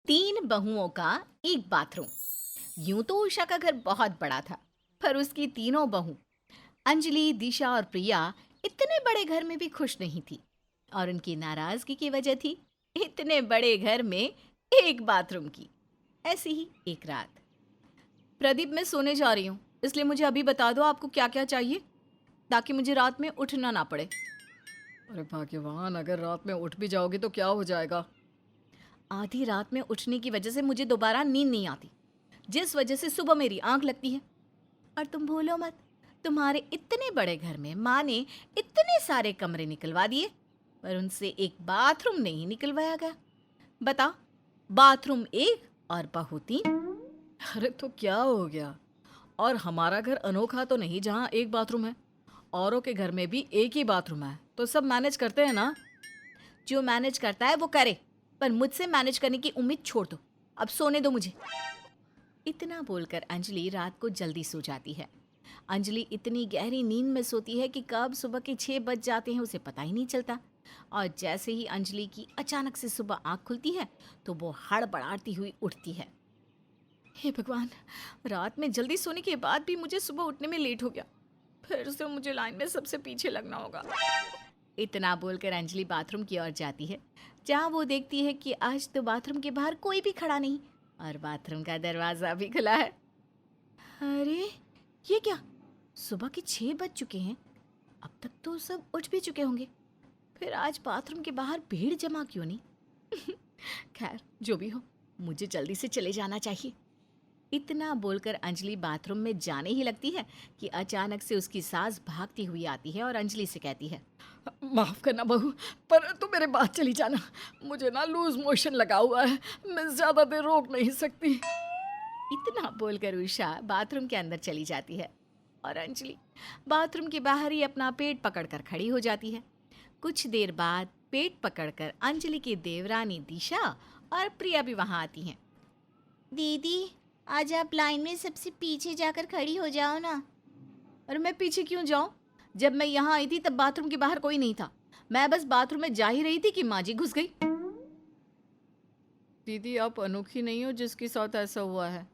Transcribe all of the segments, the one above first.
तीन बहुओं का एक बाथरूम। यूं तो उषा का घर बहुत बड़ा था, पर उसकी तीनों बहू अंजलि, दिशा और प्रिया इतने बड़े घर में भी खुश नहीं थी। और उनकी नाराजगी की वजह थी इतने बड़े घर में एक बाथरूम की। ऐसी ही एक रात, प्रदीप, मैं सोने जा रही हूँ, इसलिए मुझे अभी बता दो आपको क्या क्या चाहिए, ताकि मुझे रात में उठना ना पड़े। अरे भाग्यवान, अगर रात में उठ भी जाओगे तो क्या हो जाएगा? आधी रात में उठने की वजह से मुझे दोबारा नींद नहीं आती, जिस वजह से सुबह मेरी आंख लगती है। और तुम भूलो मत, तुम्हारे इतने बड़े घर में माँ ने इतने सारे कमरे निकलवा दिए, पर उनसे एक बाथरूम नहीं निकलवाया गया। बताओ, बाथरूम एक और बहू तीन। अरे तो क्या हो गया? और हमारा घर अनोखा तो नहीं जहाँ एक बाथरूम है। औरों के घर में भी एक ही बाथरूम है, तो सब मैनेज करते हैं ना। जो मैनेज करता है वो करे, पर मुझसे मैनेज करने की उम्मीद छोड़ दो। अब सोने दो मुझे। इतना बोलकर अंजलि रात को जल्दी सो जाती है। अंजलि इतनी गहरी नींद में सोती है कि कब सुबह के 6 बज जाते हैं उसे पता ही नहीं चलता। और जैसे ही अंजलि की अचानक से सुबह आंख खुलती है तो वो हड़बड़ाती हुई उठती है। हे भगवान, रात में जल्दी सोने के बाद भी मुझे सुबह उठने में लेट हो गया। फिर से मुझे लाइन में सबसे पीछे लगना होगा। इतना बोलकर अंजलि बाथरूम की ओर जाती है, जहाँ वो देखती है कि आज तो बाथरूम के बाहर कोई भी खड़ा नहीं और बाथरूम का दरवाज़ा भी खुला है। अरे, ये क्या? सुबह के 6 बज चुके हैं। अब तक तो सब उठ भी चुके होंगे, फिर आज बाथरूम के बाहर भीड़ जमा क्यों नहीं? खैर, जो भी हो, मुझे जल्दी से चले जाना चाहिए। इतना बोलकर अंजलि बाथरूम में जाने ही लगती है कि अचानक से उसकी सास भागती हुई आती है और अंजलि से कहती है, माफ करना बहू, पर तुम मेरे बाद चली जाना। मुझे ना लूज मोशन लगा हुआ है, मैं ज्यादा देर रोक नहीं सकती। इतना बोलकर उषा बाथरूम के अंदर चली जाती है और अंजलि बाथरूम के बाहर ही अपना पेट पकड़कर खड़ी हो जाती है। कुछ देर बाद पेट पकड़कर अंजलि की देवरानी दिशा और प्रिया भी वहां आती हैं। दीदी, आज आप लाइन में सबसे पीछे जाकर खड़ी हो जाओ ना। और मैं पीछे क्यों जाऊं? जब मैं यहाँ आई थी तब बाथरूम के बाहर कोई नहीं था। मैं बस बाथरूम में जा ही रही थी कि माँ जी घुस गई। दीदी, आप अनोखी नहीं हो जिसके साथ ऐसा हुआ है।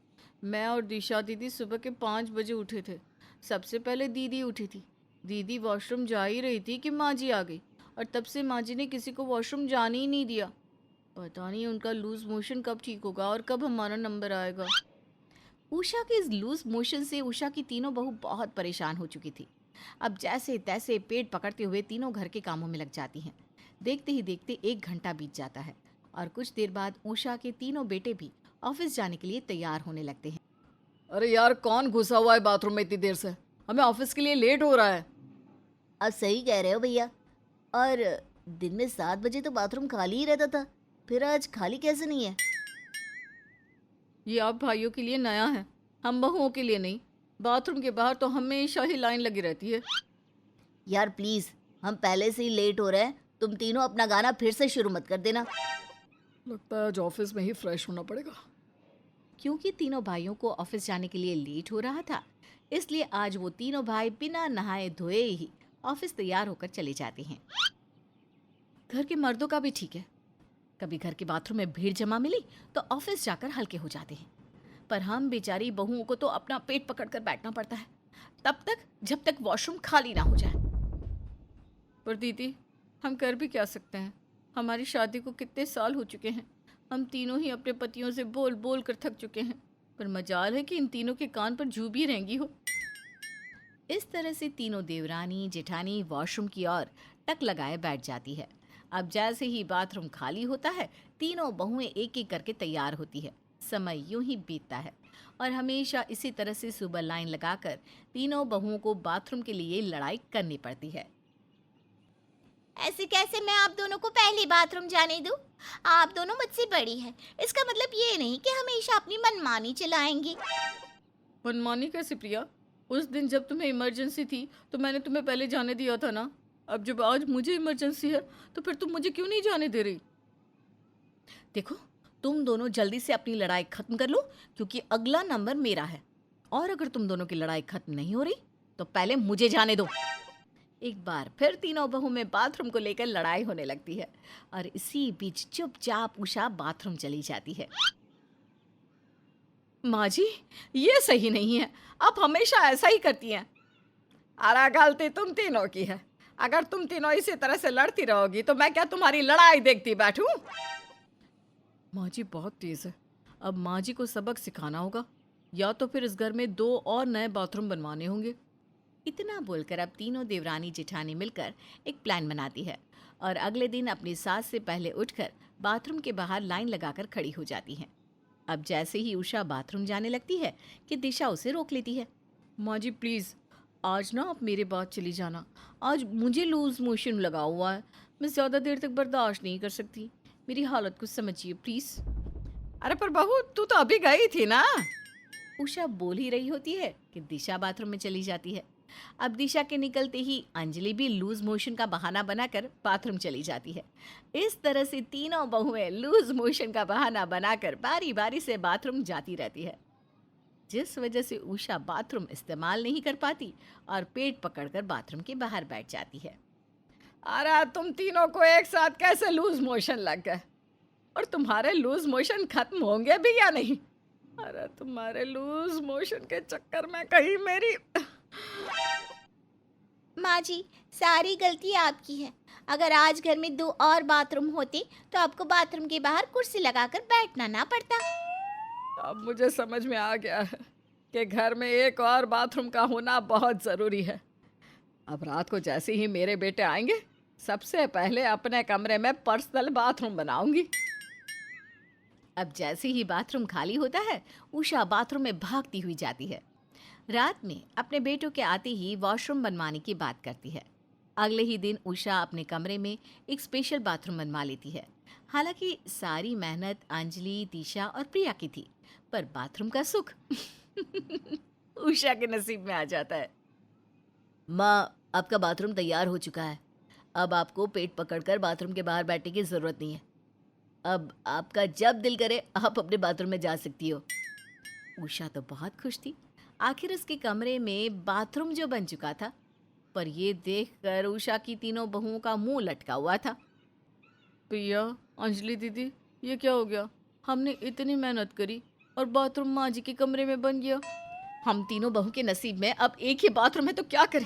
मैं और दिशा दीदी सुबह के 5 बजे उठे थे। सबसे पहले दीदी उठी थी। दीदी वॉशरूम जा ही रही थी कि माँ जी आ गई, और तब से माँ जी ने किसी को वॉशरूम जाने ही नहीं दिया। पता नहीं उनका लूज मोशन कब ठीक होगा और कब हमारा नंबर आएगा। उषा के इस लूज मोशन से उषा की तीनों बहू बहुत परेशान हो चुकी थी। अब जैसे तैसे पेट पकड़ते हुए तीनों घर के कामों में लग जाती हैं। देखते ही देखते 1 घंटा बीत जाता है और कुछ देर बाद उषा के तीनों बेटे भी ऑफिस जाने के लिए तैयार होने लगते हैं। अरे यार, कौन घुसा हुआ है बाथरूम में इतनी देर से? हमें ऑफिस के लिए लेट हो रहा है। आप सही कह रहे हो भैया। और दिन में 7 बजे तो बाथरूम खाली ही रहता था, फिर आज खाली कैसे नहीं है? ये आप भाइयों के लिए नया है, हम बहुओं के लिए नहीं। बाथरूम के बाहर तो हमेशा ही लाइन लगी रहती है। यार प्लीज, हम पहले से ही लेट हो रहे हैं, तुम तीनों अपना गाना फिर से शुरू मत कर देना। लगता है आज ऑफिस में ही फ्रेश होना पड़ेगा। क्योंकि तीनों भाइयों को ऑफिस जाने के लिए लेट हो रहा था, इसलिए आज वो तीनों भाई बिना नहाए धोए ही ऑफिस तैयार होकर चले जाते हैं। घर के मर्दों का भी ठीक है, कभी घर के बाथरूम में भीड़ जमा मिली तो ऑफिस जाकर हल्के हो जाते हैं, पर हम बेचारी बहुओं को तो अपना पेट पकड़कर बैठना पड़ता है, तब तक जब तक वॉशरूम खाली ना हो जाए। पर दीदी, हम कर भी क्या सकते हैं? हमारी शादी को कितने साल हो चुके हैं। हम तीनों ही अपने पतियों से बोल बोल कर थक चुके हैं, पर मजाल है कि इन तीनों के कान पर जू भी रहेंगी हो। इस तरह से तीनों देवरानी जेठानी वॉशरूम की ओर टक लगाए बैठ जाती है। अब जैसे ही बाथरूम खाली होता है, तीनों बहुएं एक एक करके तैयार होती है। समय यूं ही बीतता है और हमेशा इसी तरह से सुबह लाइन लगाकर तीनों बहुओं को बाथरूम के लिए लड़ाई करनी पड़ती है। ऐसे कैसे मैं आप दोनों को पहले बाथरूम जाने दूं? आप दोनों मुझसे बड़ी हैं। इसका मतलब ये नहीं कि हमेशा अपनी मनमानी चलाएंगी। मनमानी कैसे प्रिया? उस दिन जब तुम्हें इमरजेंसी थी तो मैंने तुम्हें पहले जाने दिया था ना। अब जब आज मुझे इमरजेंसी है तो फिर तुम मुझे क्यों नहीं जाने दे रही? देखो, तुम दोनों जल्दी से अपनी लड़ाई खत्म कर लो, क्योंकि अगला नंबर मेरा है। और अगर तुम दोनों की लड़ाई खत्म नहीं हो रही तो पहले मुझे जाने दो। एक बार फिर तीनों बहू में बाथरूम को लेकर लड़ाई होने लगती है और इसी बीच चुपचाप उषा बाथरूम चली जाती है। माँ जी, ये सही नहीं है, आप हमेशा ऐसा ही करती हैं। अरे गलती तुम तीनों की है। अगर तुम तीनों इसी तरह से लड़ती रहोगी तो मैं क्या तुम्हारी लड़ाई देखती बैठूं? माँ जी बहुत तेज है, अब माँ जी को सबक सिखाना होगा या तो फिर इस घर में 2 और नए बाथरूम बनवाने होंगे। इतना बोलकर अब तीनों देवरानी जेठानी मिलकर एक प्लान बनाती है और अगले दिन अपनी सास से पहले उठकर बाथरूम के बाहर लाइन लगाकर खड़ी हो जाती हैं। अब जैसे ही उषा बाथरूम जाने लगती है कि दिशा उसे रोक लेती है। माँ जी प्लीज़, आज ना आप मेरे बाद चली जाना, आज मुझे लूज मोशन लगा हुआ है, मैं ज़्यादा देर तक बर्दाश्त नहीं कर सकती, मेरी हालत को समझिए प्लीज़। अरे पर बहू, तू तो अभी गई थी ना। उषा बोल ही रही होती है कि दिशा बाथरूम में चली जाती है। अब दिशा के निकलते ही अंजलि भी लूज मोशन का बहाना बनाकर बाथरूम चली जाती है। इस तरह से तीनों बहुएं लूज मोशन का बहाना बनाकर बारी बारी से बाथरूम जाती रहती है, जिस वजह से उषा बाथरूम इस्तेमाल नहीं कर पाती और पेट पकड़कर बाथरूम के बाहर बैठ जाती है। अरे तुम तीनों को एक साथ कैसे लूज मोशन लग गए? और तुम्हारे लूज मोशन खत्म होंगे भी या नहीं? अरे तुम्हारे लूज मोशन के चक्कर में कहीं मेरी। माँ जी, सारी गलती आपकी है। अगर आज घर में 2 और बाथरूम होते तो आपको बाथरूम के बाहर कुर्सी लगाकर बैठना ना पड़ता। अब मुझे समझ में आ गया है कि घर में एक और बाथरूम का होना बहुत ज़रूरी है। अब रात को जैसे ही मेरे बेटे आएंगे, सबसे पहले अपने कमरे में पर्सनल बाथरूम बनाऊंगी। अब जैसे ही बाथरूम खाली होता है, उषा बाथरूम में भागती हुई जाती है। रात में अपने बेटों के आते ही वॉशरूम बनवाने की बात करती है। अगले ही दिन उषा अपने कमरे में एक स्पेशल बाथरूम बनवा लेती है। हालांकि सारी मेहनत अंजलि, दिशा और प्रिया की थी, पर बाथरूम का सुख उषा के नसीब में आ जाता है। माँ, आपका बाथरूम तैयार हो चुका है। अब आपको पेट पकड़कर बाथरूम के बाहर बैठने की ज़रूरत नहीं है। अब आपका जब दिल करे आप अपने बाथरूम में जा सकती हो। उषा तो बहुत खुश थी, आखिर उसके कमरे में बाथरूम जो बन चुका था। पर ये देखकर उषा की तीनों बहुओं का मुंह लटका हुआ था। प्रिया, अंजलि दीदी, ये क्या हो गया? हमने इतनी मेहनत करी और बाथरूम माँ जी के कमरे में बन गया। हम तीनों बहू के नसीब में अब एक ही बाथरूम है तो क्या करें?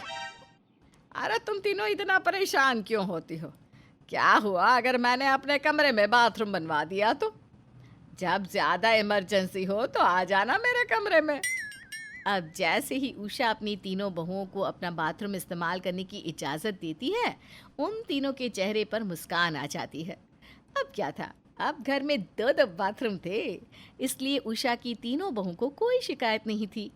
अरे तुम तीनों इतना परेशान क्यों होती हो? क्या हुआ अगर मैंने अपने कमरे में बाथरूम बनवा दिया तो? जब ज़्यादा इमरजेंसी हो तो आ जाना मेरे कमरे में। अब जैसे ही उषा अपनी तीनों बहुओं को अपना बाथरूम इस्तेमाल करने की इजाज़त देती है, उन तीनों के चेहरे पर मुस्कान आ जाती है। अब क्या था, अब घर में 2 बाथरूम थे, इसलिए उषा की तीनों बहुओं को कोई शिकायत नहीं थी।